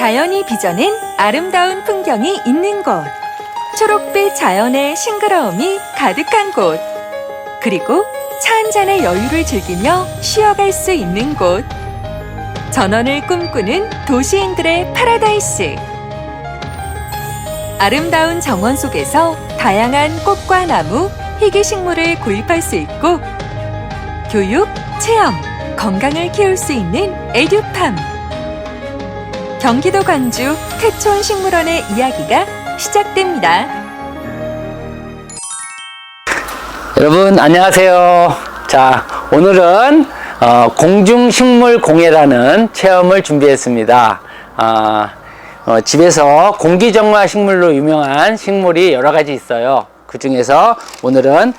자연이 빚어낸 아름다운 풍경이 있는 곳. 초록빛 자연의 싱그러움이 가득한 곳. 그리고 차 한 잔의 여유를 즐기며 쉬어갈 수 있는 곳. 전원을 꿈꾸는 도시인들의 파라다이스. 아름다운 정원 속에서 다양한 꽃과 나무, 희귀식물을 구입할 수 있고 교육, 체험, 건강을 키울 수 있는 에듀팜. 경기도 광주 태촌식물원의 이야기가 시작됩니다. 여러분 안녕하세요. 자, 오늘은 공중식물공예라는 체험을 준비했습니다. 집에서 공기정화 식물로 유명한 식물이 여러 가지 있어요. 그 중에서 오늘은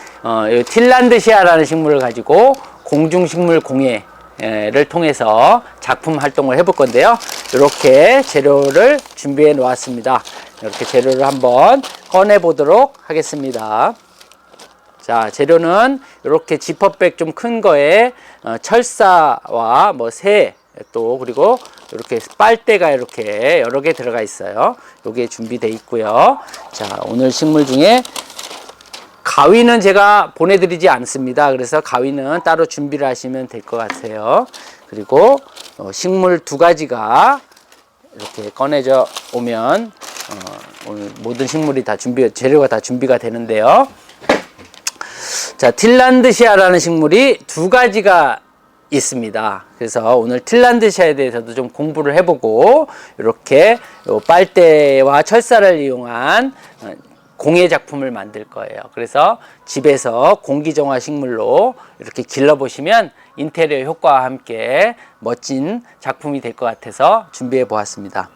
틸란드시아라는 식물을 가지고 공중식물 공예를 통해서 작품 활동을 해볼 건데요. 이렇게 재료를 준비해 놓았습니다. 이렇게 재료를 한번 꺼내 보도록 하겠습니다. 자, 재료는 이렇게 지퍼백 좀 큰 거에 철사와 새, 또 그리고 이렇게 빨대가 이렇게 여러 개 들어가 있어요. 요게 준비되어 있고요. 자, 오늘 식물 중에 가위는 제가 보내드리지 않습니다. 그래서 가위는 따로 준비를 하시면 될 것 같아요. 그리고 식물 두 가지가 이렇게 꺼내져 오면 오늘 모든 식물이 다 재료가 다 준비가 되는데요. 자, 틸란드시아라는 식물이 두 가지가 있습니다. 그래서 오늘 틸란드시아에 대해서도 좀 공부를 해보고 이렇게 빨대와 철사를 이용한 공예 작품을 만들 거예요. 그래서 집에서 공기정화 식물로 이렇게 길러보시면 인테리어 효과와 함께 멋진 작품이 될 것 같아서 준비해 보았습니다.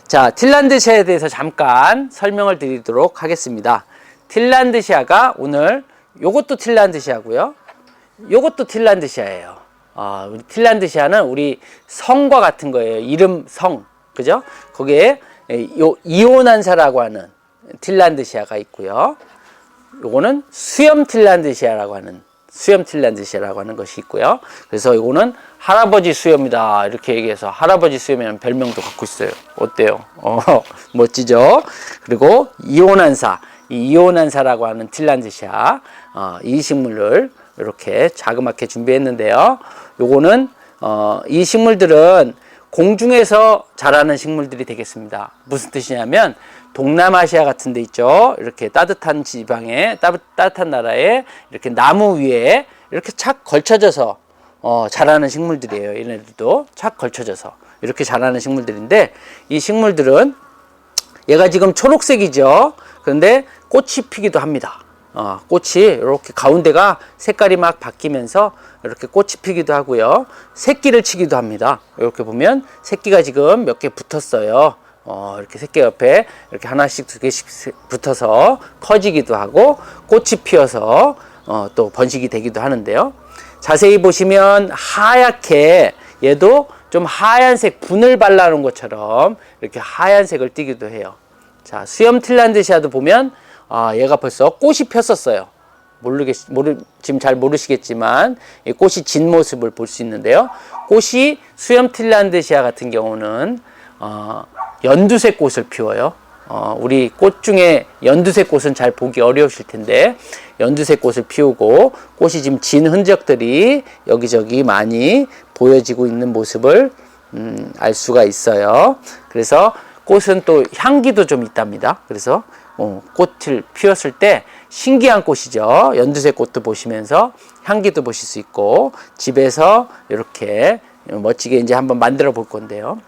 자, 틸란드시아에 대해서 잠깐 설명을 드리도록 하겠습니다. 틸란드시아가 오늘 요것도 틸란드시아고요. 요것도 틸란드시아예요. 우리 틸란드시아는 우리 성과 같은 거예요. 이름 성. 그죠? 거기에 이오난사라고 하는 틸란드시아가 있고요. 요거는 수염 틸란드시아라고 하는 것이 있고요. 그래서 이거는 할아버지 수염이다 이렇게 얘기해서 할아버지 수염이라는 별명도 갖고 있어요. 어때요? 멋지죠? 그리고 이오난사라고 하는 틸란드시아, 이 식물을 이렇게 자그맣게 준비했는데요. 요거는 이 식물들은 공중에서 자라는 식물들이 되겠습니다. 무슨 뜻이냐면 동남아시아 같은 데 있죠. 이렇게 따뜻한 지방에 따뜻한 나라에 이렇게 나무 위에 이렇게 착 걸쳐져서 자라는 식물들이에요. 얘네들도 착 걸쳐져서 이렇게 자라는 식물들인데, 이 식물들은 얘가 지금 초록색이죠. 그런데 꽃이 피기도 합니다. 꽃이 이렇게 가운데가 색깔이 막 바뀌면서 이렇게 꽃이 피기도 하고요. 새끼를 치기도 합니다. 이렇게 보면 새끼가 지금 몇 개 붙었어요. 이렇게 새끼 옆에 이렇게 하나씩 두 개씩 붙어서 커지기도 하고 꽃이 피어서 또 번식이 되기도 하는데요. 자세히 보시면 하얗게 얘도 좀 하얀색 분을 발라놓은 것처럼 이렇게 하얀색을 띠기도 해요. 자, 수염 틸란드시아도 보면 얘가 벌써 꽃이 폈었어요. 지금 잘 모르시겠지만 이 꽃이 진 모습을 볼 수 있는데요. 꽃이 수염 틸란드시아 같은 경우는 연두색 꽃을 피워요. 우리 꽃 중에 연두색 꽃은 잘 보기 어려우실 텐데 연두색 꽃을 피우고 꽃이 지금 진 흔적들이 여기저기 많이 보여지고 있는 모습을 알 수가 있어요. 그래서 꽃은 또 향기도 좀 있답니다. 그래서 꽃을 피웠을 때 신기한 꽃이죠. 연두색 꽃도 보시면서 향기도 보실 수 있고, 집에서 이렇게 멋지게 이제 한번 만들어 볼 건데요.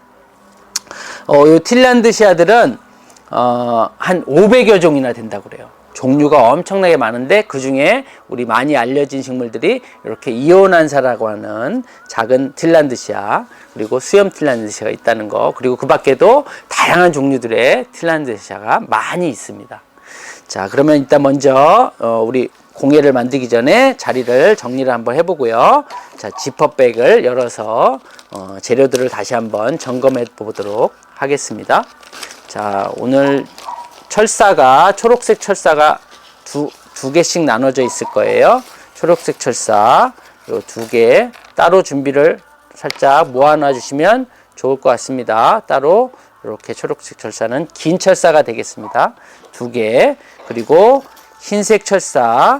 이 틸란드시아들은 한 500여 종이나 된다고 그래요. 종류가 엄청나게 많은데 그 중에 우리 많이 알려진 식물들이 이렇게 이오난사라고 하는 작은 틸란드시아, 그리고 수염 틸란드시아가 있다는 거, 그리고 그 밖에도 다양한 종류들의 틸란드시아가 많이 있습니다. 자, 그러면 일단 먼저 우리 공예를 만들기 전에 자리를 정리를 한번 해보고요. 자, 지퍼백을 열어서 재료들을 다시 한번 점검해 보도록 하겠습니다. 자, 오늘 초록색 철사가 두 개씩 나눠져 있을 거예요. 초록색 철사 요 두 개 따로 준비를 살짝 모아놔 주시면 좋을 것 같습니다. 따로 이렇게 초록색 철사는 긴 철사가 되겠습니다. 2개. 그리고 흰색 철사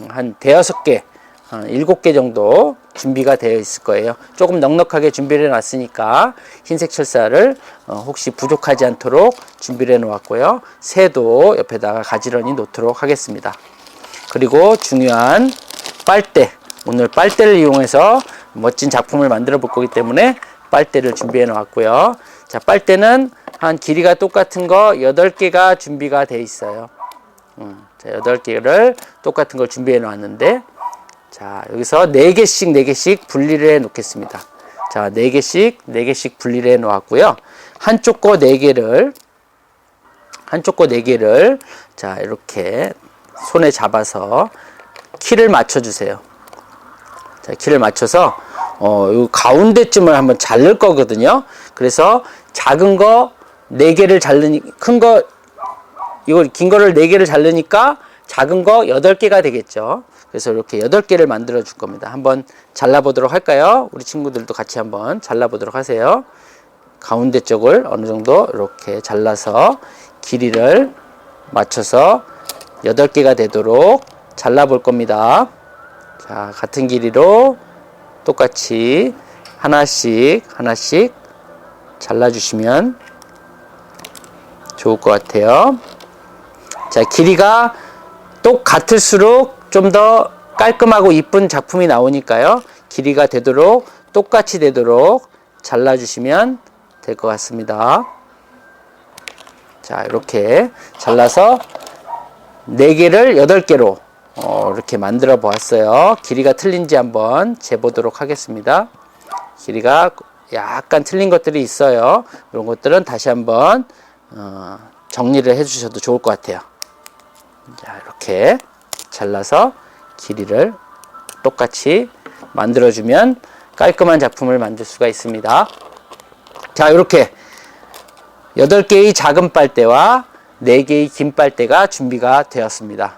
한 대여섯 개, 한 7개 정도 준비가 되어 있을 거예요. 조금 넉넉하게 준비를 해 놨으니까 흰색 철사를 혹시 부족하지 않도록 준비를 해 놓았고요. 새도 옆에다가 가지런히 놓도록 하겠습니다. 그리고 중요한 빨대, 오늘 빨대를 이용해서 멋진 작품을 만들어 볼 거기 때문에 빨대를 준비해 놓았고요. 자, 빨대는 한 길이가 똑같은 거 8개가 준비가 돼 있어요. 자, 8개를 똑같은 걸 준비해 놨는데, 자, 여기서 4개씩 분리를 해 놓겠습니다. 자, 4개씩 분리를 해 놓았고요. 한쪽 거 4개를, 자, 이렇게 손에 잡아서 키를 맞춰 주세요. 자, 키를 맞춰서 요 가운데쯤을 한번 자를 거거든요. 그래서 작은 거 4개를 자르니, 큰 거, 이거 긴 거를 4개를 자르니까 작은 거 8개가 되겠죠. 그래서 이렇게 8개를 만들어 줄 겁니다. 한번 잘라 보도록 할까요? 우리 친구들도 같이 한번 잘라 보도록 하세요. 가운데 쪽을 어느 정도 이렇게 잘라서 길이를 맞춰서 8개가 되도록 잘라 볼 겁니다. 자, 같은 길이로 똑같이 하나씩 잘라주시면 좋을 것 같아요. 자, 길이가 똑같을수록 좀 더 깔끔하고 이쁜 작품이 나오니까요. 길이가 되도록 똑같이 되도록 잘라주시면 될 것 같습니다. 자, 이렇게 잘라서 4개를 8개로 이렇게 만들어 보았어요. 길이가 틀린지 한번 재보도록 하겠습니다. 길이가 약간 틀린 것들이 있어요. 이런 것들은 다시 한번 정리를 해 주셔도 좋을 것 같아요. 자, 이렇게 잘라서 길이를 똑같이 만들어주면 깔끔한 작품을 만들 수가 있습니다. 자, 이렇게 8개의 작은 빨대와 4개의 긴 빨대가 준비가 되었습니다.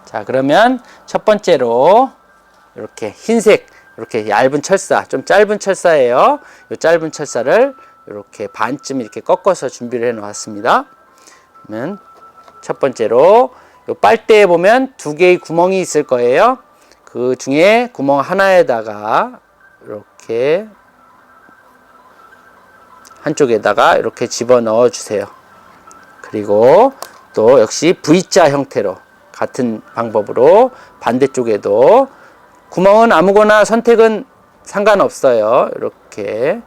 자, 그러면 첫 번째로 이렇게 흰색, 이렇게 얇은 철사, 좀 짧은 철사예요. 이 짧은 철사를 이렇게 반쯤 이렇게 꺾어서 준비를 해 놓았습니다. 그러면 첫 번째로 이 빨대에 보면 2개의 구멍이 있을 거예요. 그 중에 구멍 하나에다가 이렇게 한쪽에다가 이렇게 집어 넣어 주세요. 그리고 또 역시 V자 형태로 같은 방법으로 반대쪽에도 구멍은 아무거나 선택은 상관없어요. 이렇게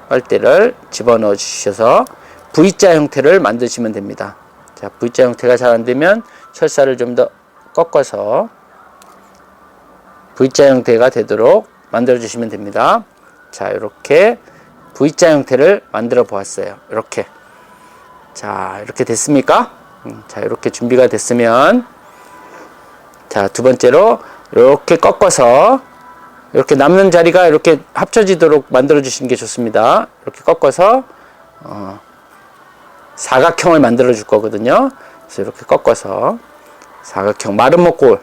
빨대를 집어 넣어 주셔서 V자 형태를 만드시면 됩니다. 자, V자 형태가 잘 안 되면 철사를 좀 더 꺾어서 V자 형태가 되도록 만들어 주시면 됩니다. 자, 이렇게 V자 형태를 만들어 보았어요. 이렇게. 자, 이렇게 됐습니까? 자, 이렇게 준비가 됐으면, 자, 두 번째로 이렇게 꺾어서 이렇게 남는 자리가 이렇게 합쳐지도록 만들어 주시는 게 좋습니다. 이렇게 꺾어서 사각형을 만들어 줄 거거든요. 그래서 이렇게 꺾어서 사각형, 마른 목골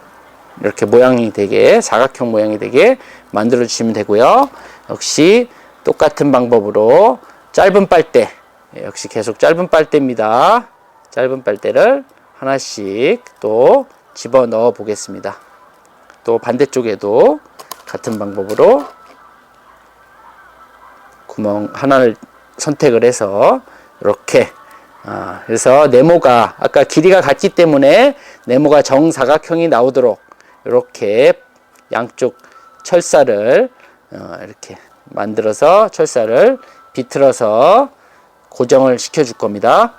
이렇게 모양이 되게, 사각형 모양이 되게 만들어 주시면 되고요. 역시 똑같은 방법으로 짧은 빨대, 역시 계속 짧은 빨대입니다. 짧은 빨대를 하나씩 또 집어 넣어 보겠습니다. 또 반대쪽에도 같은 방법으로 구멍 하나를 선택을 해서 이렇게, 그래서 네모가 아까 길이가 같기 때문에 네모가 정사각형이 나오도록 이렇게 양쪽 철사를 이렇게 만들어서 철사를 비틀어서 고정을 시켜 줄 겁니다.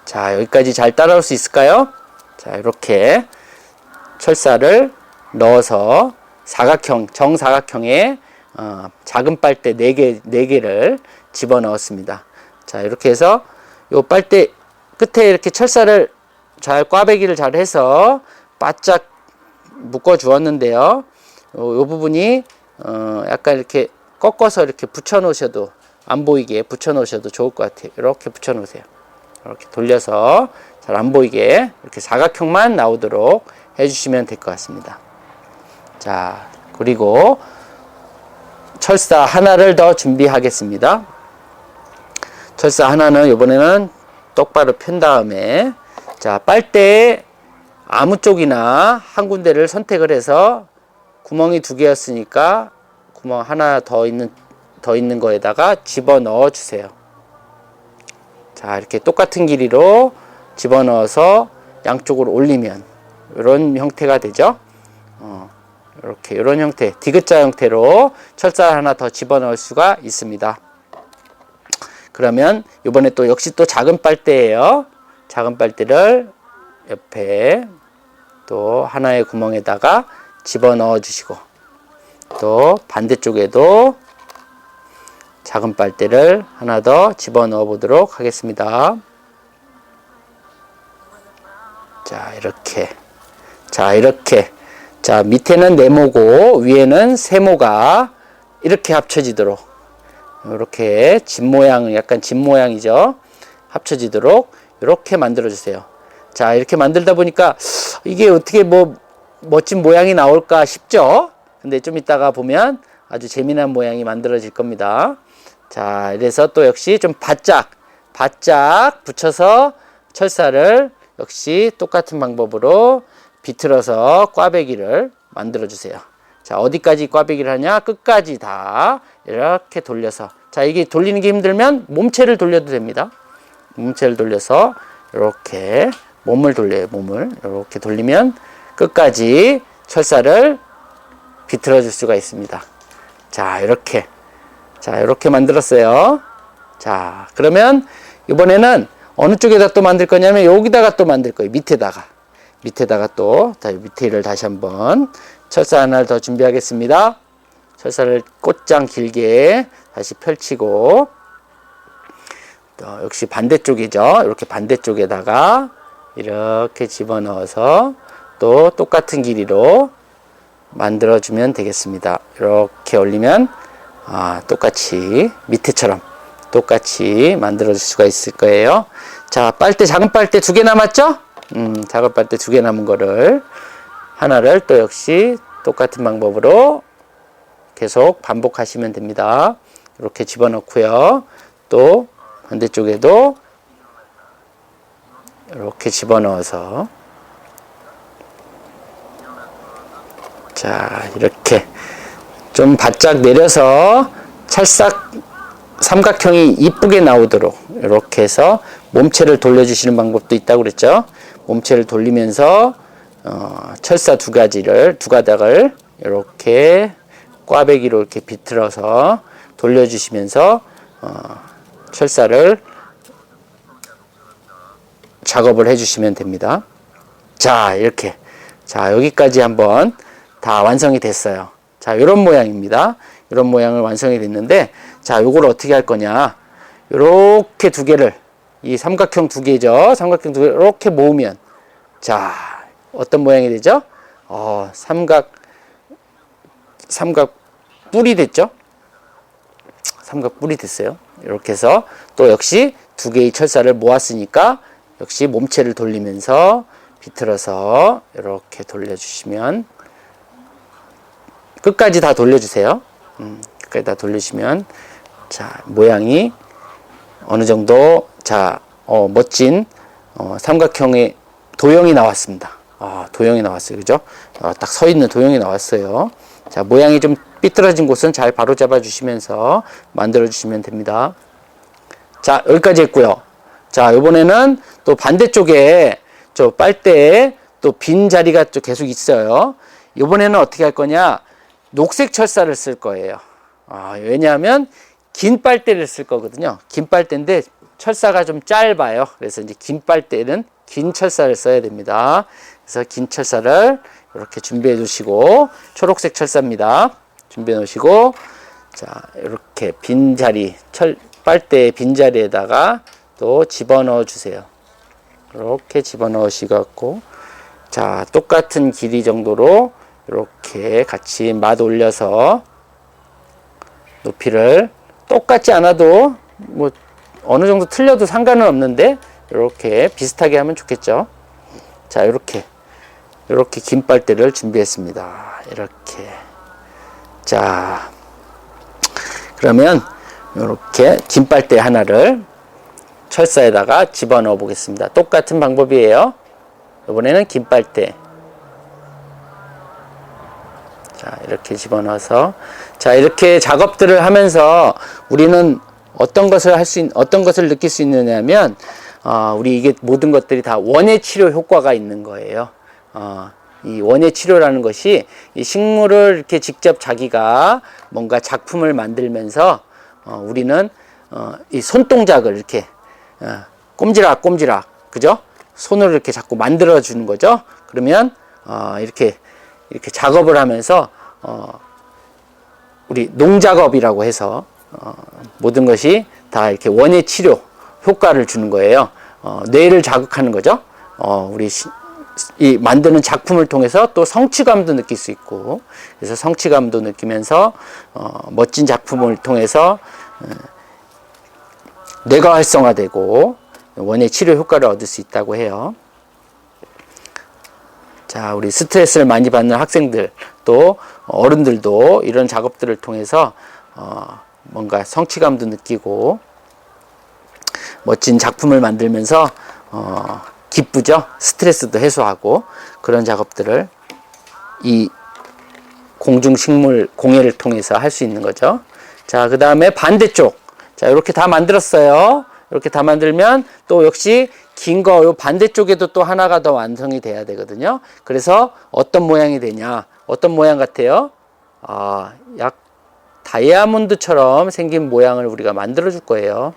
자, 여기까지 잘 따라올 수 있을까요? 자, 이렇게 철사를 넣어서 사각형, 정사각형에 작은 빨대 4개를 집어 넣었습니다. 자, 이렇게 해서 요 빨대 끝에 이렇게 철사를 잘 꽈배기를 잘 해서 바짝 묶어 주었는데요. 요 부분이 약간 이렇게 꺾어서 이렇게 붙여 놓으셔도, 안 보이게 붙여 놓으셔도 좋을 것 같아요. 이렇게 붙여 놓으세요. 이렇게 돌려서 잘 안 보이게 이렇게 사각형만 나오도록 해주시면 될 것 같습니다. 자, 그리고 철사 하나를 더 준비하겠습니다. 철사 하나는 이번에는 똑바로 편 다음에, 자, 빨대에 아무 쪽이나 한 군데를 선택을 해서 구멍이 2개였으니까 구멍 하나 더 있는 거에다가 집어넣어 주세요. 자, 이렇게 똑같은 길이로 집어넣어서 양쪽으로 올리면 이런 형태가 되죠. 이렇게 이런 형태, 디귿자 형태로 철사 하나 더 집어넣을 수가 있습니다. 그러면 이번에 또 역시 또 작은 빨대예요. 작은 빨대를 옆에 또 하나의 구멍에다가 집어넣어 주시고, 또 반대쪽에도 작은 빨대를 하나 더 집어넣어 보도록 하겠습니다. 자, 이렇게. 자, 이렇게. 자, 밑에는 네모고 위에는 세모가 이렇게 합쳐지도록, 이렇게 집 모양, 약간 집 모양이죠. 합쳐지도록 이렇게 만들어 주세요. 자, 이렇게 만들다 보니까 이게 어떻게 뭐 멋진 모양이 나올까 싶죠? 근데 좀 이따가 보면 아주 재미난 모양이 만들어질 겁니다. 자, 그래서 또 역시 좀 바짝 붙여서 철사를 역시 똑같은 방법으로 비틀어서 꽈배기를 만들어 주세요. 자, 어디까지 꽈배기를 하냐? 끝까지 다 이렇게 돌려서. 자, 이게 돌리는 게 힘들면 몸체를 돌려도 됩니다. 몸체를 돌려서 이렇게 몸을 돌려요. 몸을 이렇게 돌리면 끝까지 철사를 비틀어 줄 수가 있습니다. 자, 이렇게. 자, 이렇게 만들었어요. 자, 그러면 이번에는 어느 쪽에다 또 만들 거냐면 여기다가 또 만들 거예요. 밑에다가 또, 자, 밑에를 다시 한번 철사 하나를 더 준비하겠습니다. 철사를 꽃장 길게 다시 펼치고, 또 역시 반대쪽이죠. 이렇게 반대쪽에다가 이렇게 집어넣어서 또 똑같은 길이로 만들어주면 되겠습니다. 이렇게 올리면 똑같이 밑에처럼 똑같이 만들어줄 수가 있을 거예요. 자, 작은 빨대 2개 남았죠? 작은 빨대 2개 남은 거를 하나를 또 역시 똑같은 방법으로 계속 반복하시면 됩니다. 이렇게 집어넣고요. 또 반대쪽에도 이렇게 집어넣어서, 자, 이렇게 좀 바짝 내려서 찰싹 삼각형이 이쁘게 나오도록 이렇게 해서 몸체를 돌려주시는 방법도 있다고 그랬죠. 몸체를 돌리면서 철사 두 가닥을 이렇게 꽈배기로 이렇게 비틀어서 돌려주시면서 철사를 작업을 해주시면 됩니다. 자, 이렇게. 자, 여기까지 한번 다 완성이 됐어요. 자, 이런 모양입니다. 이런 모양을 완성이 됐는데, 자, 요걸 어떻게 할 거냐. 요렇게 2개를, 이 삼각형 2개죠. 삼각형 2개 이렇게 모으면, 자, 어떤 모양이 되죠? 삼각 뿔이 됐죠? 삼각 뿔이 됐어요. 이렇게 해서 또 역시 2개의 철사를 모았으니까 역시 몸체를 돌리면서 비틀어서 이렇게 돌려주시면, 끝까지 다 돌려주세요. 끝까지 다 돌리시면, 자, 모양이 어느 정도, 자, 멋진 삼각형의 도형이 나왔습니다. 도형이 나왔어요. 그죠? 딱 서 있는 도형이 나왔어요. 자, 모양이 좀 삐뚤어진 곳은 잘 바로 잡아 주시면서 만들어 주시면 됩니다. 자, 여기까지 했고요. 자, 이번에는 또 반대쪽에 저 빨대에 또 빈 자리가 또 계속 있어요. 이번에는 어떻게 할 거냐? 녹색 철사를 쓸 거예요. 왜냐하면 긴 빨대를 쓸 거거든요. 긴 빨대인데 철사가 좀 짧아요. 그래서 이제 긴 빨대는 긴 철사를 써야 됩니다. 그래서 긴 철사를 이렇게 준비해 주시고, 초록색 철사입니다. 준비해 놓으시고, 자, 이렇게 빈 자리, 빨대의 빈 자리에다가 또 집어넣어 주세요. 이렇게 집어넣으시고, 자, 똑같은 길이 정도로 이렇게 같이 맛 올려서 높이를 똑같지 않아도 뭐 어느 정도 틀려도 상관은 없는데 이렇게 비슷하게 하면 좋겠죠. 자, 이렇게 긴 빨대를 준비했습니다. 이렇게. 자, 그러면 이렇게 긴 빨대 하나를 철사에다가 집어넣어 보겠습니다. 똑같은 방법이에요. 이번에는 긴 빨대. 자, 이렇게 집어넣어서, 자, 이렇게 작업들을 하면서 우리는 어떤 것을 느낄 수 있느냐면, 우리 이게 모든 것들이 다 원예 치료 효과가 있는 거예요. 이 원예 치료라는 것이 이 식물을 이렇게 직접 자기가 뭔가 작품을 만들면서, 우리는, 이 손동작을 이렇게, 꼼지락, 그죠? 손으로 이렇게 자꾸 만들어주는 거죠. 그러면, 이렇게 작업을 하면서 우리 농작업이라고 해서 모든 것이 다 이렇게 원예 치료 효과를 주는 거예요. 뇌를 자극하는 거죠. 우리 이 만드는 작품을 통해서 또 성취감도 느낄 수 있고, 그래서 성취감도 느끼면서 멋진 작품을 통해서 뇌가 활성화되고 원예 치료 효과를 얻을 수 있다고 해요. 자, 우리 스트레스를 많이 받는 학생들, 또 어른들도 이런 작업들을 통해서 뭔가 성취감도 느끼고 멋진 작품을 만들면서 기쁘죠? 스트레스도 해소하고, 그런 작업들을 이 공중식물 공예를 통해서 할 수 있는 거죠. 자, 그 다음에 반대쪽. 자, 이렇게 다 만들었어요. 이렇게 다 만들면 또 역시 긴 거, 요 반대쪽에도 또 하나가 더 완성이 돼야 되거든요. 그래서 어떤 모양이 되냐? 어떤 모양 같아요? 약 다이아몬드처럼 생긴 모양을 우리가 만들어 줄 거예요.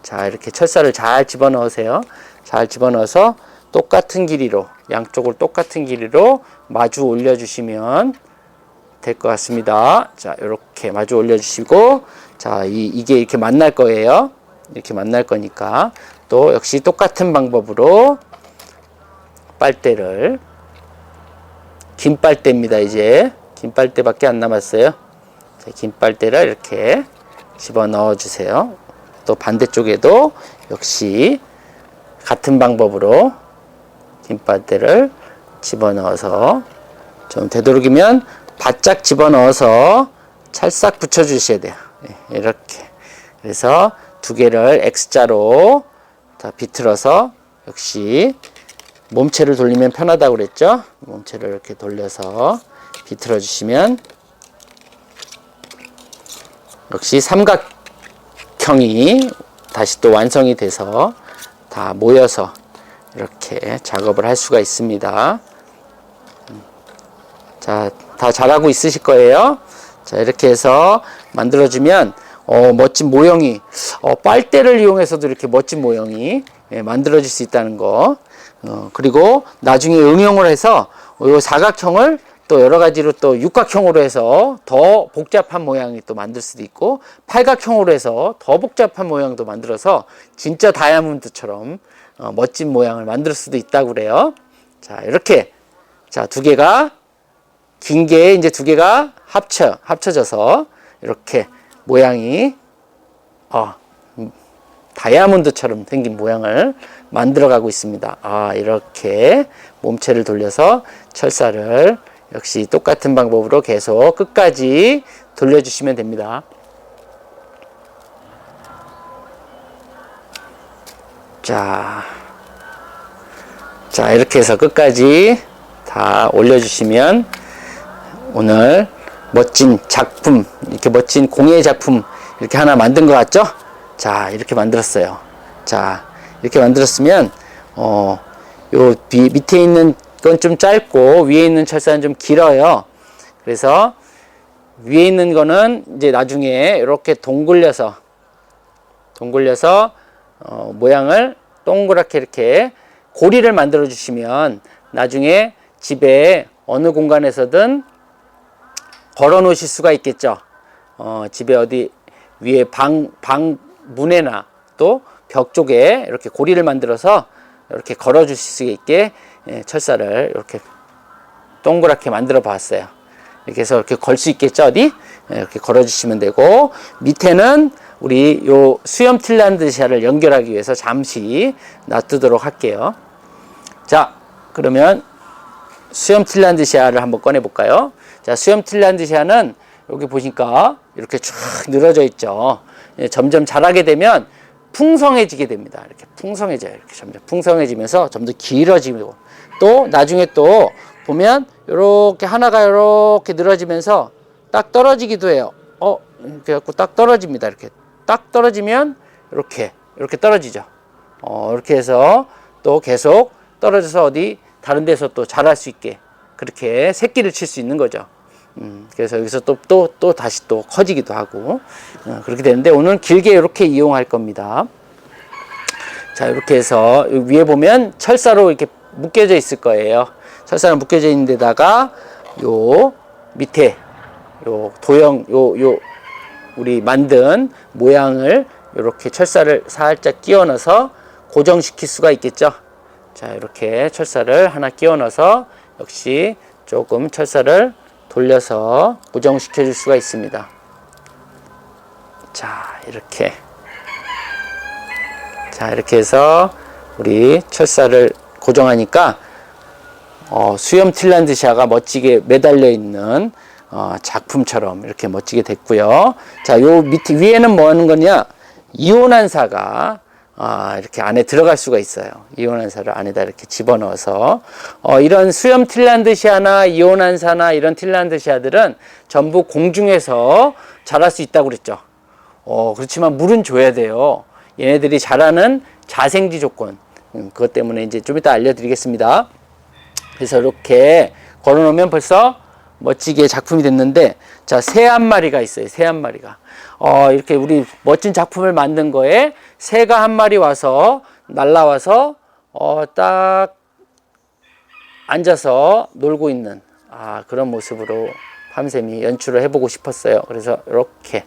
자, 이렇게 철사를 잘 집어넣으세요. 잘 집어넣어서 똑같은 길이로, 양쪽을 똑같은 길이로 마주 올려주시면 될 것 같습니다. 자, 이렇게 마주 올려주시고, 자, 이게 이렇게 만날 거예요. 이렇게 만날 거니까 또 역시 똑같은 방법으로 빨대를, 긴 빨대입니다. 이제 긴 빨대밖에 안 남았어요. 자, 긴 빨대를 이렇게 집어넣어 주세요. 또 반대쪽에도 역시 같은 방법으로 긴 빨대를 집어넣어서, 좀 되도록이면 바짝 집어넣어서 찰싹 붙여주셔야 돼요. 이렇게. 그래서 두 개를 X자로 다 비틀어서, 역시 몸체를 돌리면 편하다고 그랬죠? 몸체를 이렇게 돌려서 비틀어 주시면 역시 삼각형이 다시 또 완성이 돼서 다 모여서 이렇게 작업을 할 수가 있습니다. 자, 다 잘하고 있으실 거예요. 자, 이렇게 해서 만들어주면 멋진 모형이, 빨대를 이용해서도 이렇게 멋진 모형이 만들어질 수 있다는 거. 그리고 나중에 응용을 해서 이 사각형을 또 여러 가지로 또 육각형으로 해서 더 복잡한 모양이 또 만들 수도 있고, 팔각형으로 해서 더 복잡한 모양도 만들어서 진짜 다이아몬드처럼 멋진 모양을 만들 수도 있다고 그래요. 자, 이렇게. 자, 두 개가, 긴 게 이제 두 개가 합쳐져서 이렇게 모양이 다이아몬드처럼 생긴 모양을 만들어가고 있습니다. 이렇게 몸체를 돌려서 철사를 역시 똑같은 방법으로 계속 끝까지 돌려주시면 됩니다. 자, 이렇게 해서 끝까지 다 올려주시면 오늘 멋진 작품, 이렇게 멋진 공예 작품 이렇게 하나 만든 것 같죠? 자, 이렇게 만들었어요. 자, 이렇게 만들었으면 요 밑에 있는 건 좀 짧고 위에 있는 철사는 좀 길어요. 그래서 위에 있는 거는 이제 나중에 이렇게 동굴려서 모양을 동그랗게 이렇게 고리를 만들어 주시면 나중에 집에 어느 공간에서든 걸어 놓으실 수가 있겠죠. 집에 어디 위에 방 문에나 또 벽 쪽에 이렇게 고리를 만들어서 이렇게 걸어 주실 수 있게 철사를 이렇게 동그랗게 만들어 봤어요. 이렇게 해서 이렇게 걸 수 있겠죠, 어디? 이렇게 걸어 주시면 되고, 밑에는 우리 요 수염 틸란드시아를 연결하기 위해서 잠시 놔두도록 할게요. 자, 그러면 수염 틸란드시아를 한번 꺼내 볼까요? 자, 수염 틸란드시아는 여기 보니까 이렇게 쫙 늘어져 있죠. 예, 점점 자라게 되면 풍성해지게 됩니다. 이렇게 풍성해져요. 이렇게 점점 풍성해지면서 좀 더 길어지고, 또 나중에 또 보면 이렇게 하나가 이렇게 늘어지면서 딱 떨어지기도 해요. 이렇게 갖고 딱 떨어집니다. 이렇게 딱 떨어지면 이렇게 떨어지죠. 이렇게 해서 또 계속 떨어져서 어디 다른 데서 또 자랄 수 있게 그렇게 새끼를 칠 수 있는 거죠. 그래서 여기서 또 다시 또 커지기도 하고, 그렇게 되는데 오늘 길게 이렇게 이용할 겁니다. 자, 이렇게 해서 위에 보면 철사로 이렇게 묶여져 있을 거예요. 철사로 묶여져 있는 데다가 요 밑에 요 도형 우리 만든 모양을 이렇게 철사를 살짝 끼워 넣어서 고정시킬 수가 있겠죠. 자, 이렇게 철사를 하나 끼워 넣어서 역시 조금 철사를 돌려서 고정시켜 줄 수가 있습니다. 자, 이렇게 해서 우리 철사를 고정하니까 수염 틸란드시아가 멋지게 매달려 있는 작품처럼 이렇게 멋지게 됐고요. 자, 요 밑에 위에는 뭐 하는 거냐? 이온환사가 이렇게 안에 들어갈 수가 있어요. 이온환사를 안에다 이렇게 집어넣어서 이런 수염 틸란드시아나 이온환사나 이런 틸란드시아들은 전부 공중에서 자랄 수 있다고 그랬죠. 그렇지만 물은 줘야 돼요. 얘네들이 자라는 자생지 조건, 그것 때문에 이제 좀 이따 알려드리겠습니다. 그래서 이렇게 걸어놓으면 벌써 멋지게 작품이 됐는데, 자, 새 한 마리가 있어요. 새 한 마리가. 이렇게 우리 멋진 작품을 만든 거에 새가 한 마리 와서, 날라와서, 딱 앉아서 놀고 있는, 그런 모습으로 밤샘이 연출을 해보고 싶었어요. 그래서 이렇게,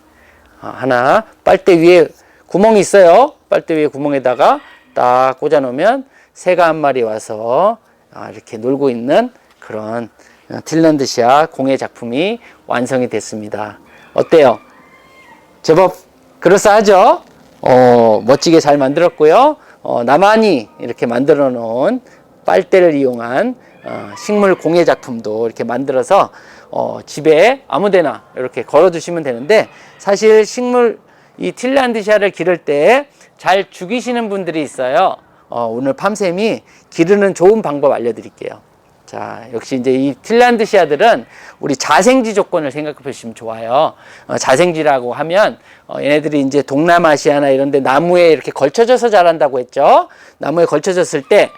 하나, 빨대 위에 구멍이 있어요. 빨대 위에 구멍에다가 딱 꽂아 놓으면 새가 한 마리 와서, 이렇게 놀고 있는 그런 틸란드시아 공예 작품이 완성이 됐습니다. 어때요? 제법 그럴싸하죠? 멋지게 잘 만들었고요. 나만이 이렇게 만들어 놓은 빨대를 이용한 식물 공예 작품도 이렇게 만들어서 집에 아무데나 이렇게 걸어 두시면 되는데, 사실 이 틸란드시아를 기를 때 잘 죽이시는 분들이 있어요. 오늘 팜쌤이 기르는 좋은 방법 알려드릴게요. 자, 역시 이제 이 틸란드시아들은 우리 자생지 조건을 생각해 보시면 좋아요. 자생지라고 하면 얘네들이 이제 동남아시아나 이런 데 나무에 이렇게 걸쳐져서 자란다고 했죠. 나무에 걸쳐졌을 때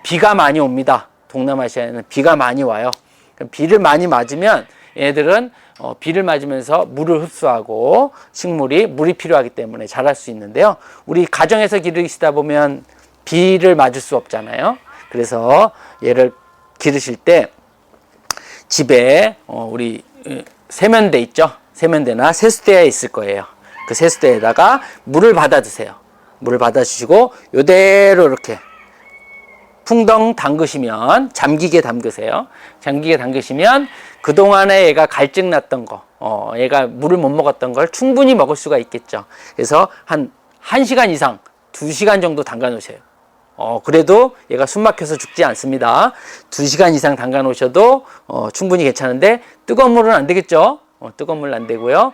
비가 많이 옵니다. 동남아시아에는 비가 많이 와요. 비를 많이 맞으면 얘네들은 비를 맞으면서 물을 흡수하고 물이 필요하기 때문에 자랄 수 있는데요. 우리 가정에서 기르시다 보면 비를 맞을 수 없잖아요. 그래서 얘를 기르실 때 집에 우리 세면대 있죠? 세면대나 세수대에 있을 거예요. 그 세수대에다가 물을 받아 주세요. 물을 받아 주시고 요대로 이렇게 풍덩 담그시면, 잠기게 담그세요. 잠기게 담그시면 그동안에 얘가 갈증 났던 거, 얘가 물을 못 먹었던 걸 충분히 먹을 수가 있겠죠. 그래서 한 1시간 이상, 2시간 정도 담가 놓으세요. 그래도 얘가 숨 막혀서 죽지 않습니다. 2시간 이상 담가 놓으셔도 충분히 괜찮은데, 뜨거운 물은 안 되겠죠? 뜨거운 물은 안 되고요.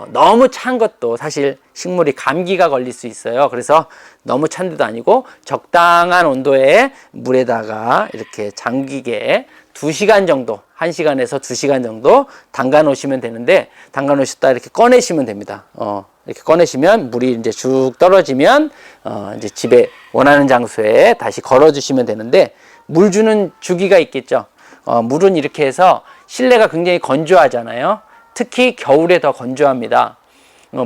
너무 찬 것도 사실 식물이 감기가 걸릴 수 있어요. 그래서 너무 찬 데도 아니고 적당한 온도의 물에다가 이렇게 잠기게 2시간 정도, 1시간에서 2시간 정도 담가 놓으시면 되는데, 담가 놓으셨다 이렇게 꺼내시면 됩니다. 이렇게 꺼내시면 물이 이제 쭉 떨어지면 이제 집에 원하는 장소에 다시 걸어 주시면 되는데, 물 주는 주기가 있겠죠. 물은 이렇게 해서 실내가 굉장히 건조하잖아요. 특히 겨울에 더 건조합니다.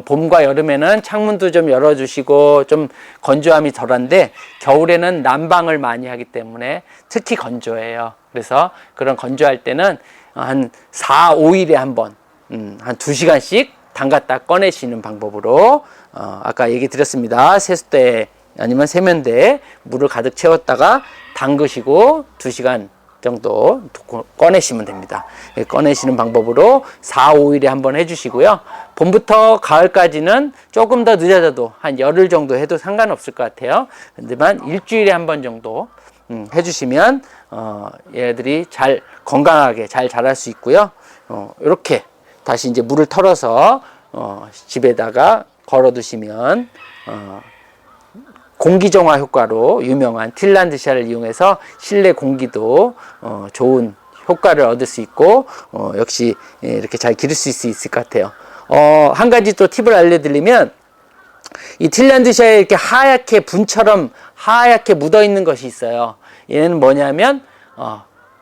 봄과 여름에는 창문도 좀 열어주시고 좀 건조함이 덜한데, 겨울에는 난방을 많이 하기 때문에 특히 건조해요. 그래서 그런 건조할 때는 한 4, 5일에 한 번, 한 2시간씩 담갔다 꺼내시는 방법으로, 아까 얘기 드렸습니다. 세수대 아니면 세면대에 물을 가득 채웠다가 담그시고 2시간 정도 꺼내시면 됩니다. 꺼내시는 방법으로 4, 5일에 한번 해주시고요. 봄부터 가을까지는 조금 더 늦어져도 한 열흘 정도 해도 상관없을 것 같아요. 근데만 일주일에 한 번 정도 해주시면 얘네들이 잘 건강하게 잘 자랄 수 있고요. 이렇게 다시 이제 물을 털어서 집에다가 걸어두시면 공기정화 효과로 유명한 틸란드샤를 이용해서 실내 공기도 좋은 효과를 얻을 수 있고 역시 이렇게 잘 기를 수 있을 것 같아요. 한 가지 또 팁을 알려드리면 이 틸란드샤에 이렇게 하얗게 분처럼 하얗게 묻어 있는 것이 있어요. 얘는 뭐냐면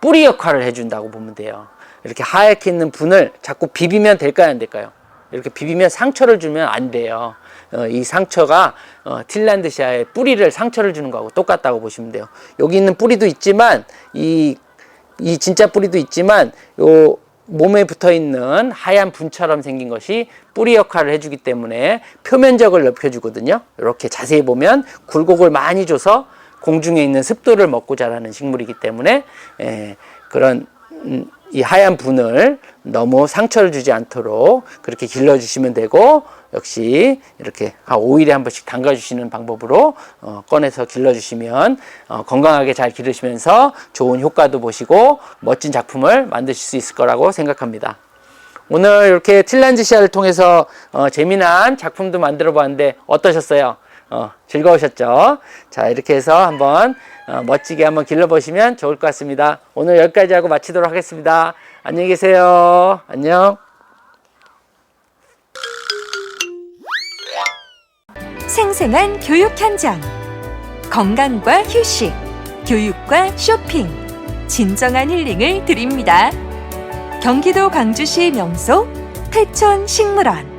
뿌리 역할을 해준다고 보면 돼요. 이렇게 하얗게 있는 분을 자꾸 비비면 될까요, 안 될까요? 이렇게 비비면 상처를 주면 안 돼요. 이 상처가 틸란드샤의 뿌리를 상처를 주는 거하고 똑같다고 보시면 돼요. 여기 있는 뿌리도 있지만 이 진짜 뿌리도 있지만 요 몸에 붙어 있는 하얀 분처럼 생긴 것이 뿌리 역할을 해주기 때문에 표면적을 넓혀주거든요. 이렇게 자세히 보면 굴곡을 많이 줘서 공중에 있는 습도를 먹고 자라는 식물이기 때문에 그런 이 하얀 분을 너무 상처를 주지 않도록 그렇게 길러주시면 되고, 역시 이렇게 5일에 한 번씩 담가주시는 방법으로 꺼내서 길러주시면 건강하게 잘 기르시면서 좋은 효과도 보시고 멋진 작품을 만드실 수 있을 거라고 생각합니다. 오늘 이렇게 틸란드샤를 통해서 재미난 작품도 만들어 봤는데 어떠셨어요? 즐거우셨죠? 자, 이렇게 해서 한번 멋지게 한번 길러보시면 좋을 것 같습니다. 오늘 여기까지 하고 마치도록 하겠습니다. 안녕히 계세요. 안녕. 생생한 교육 현장. 건강과 휴식, 교육과 쇼핑, 진정한 힐링을 드립니다. 경기도 광주시 명소 태촌식물원.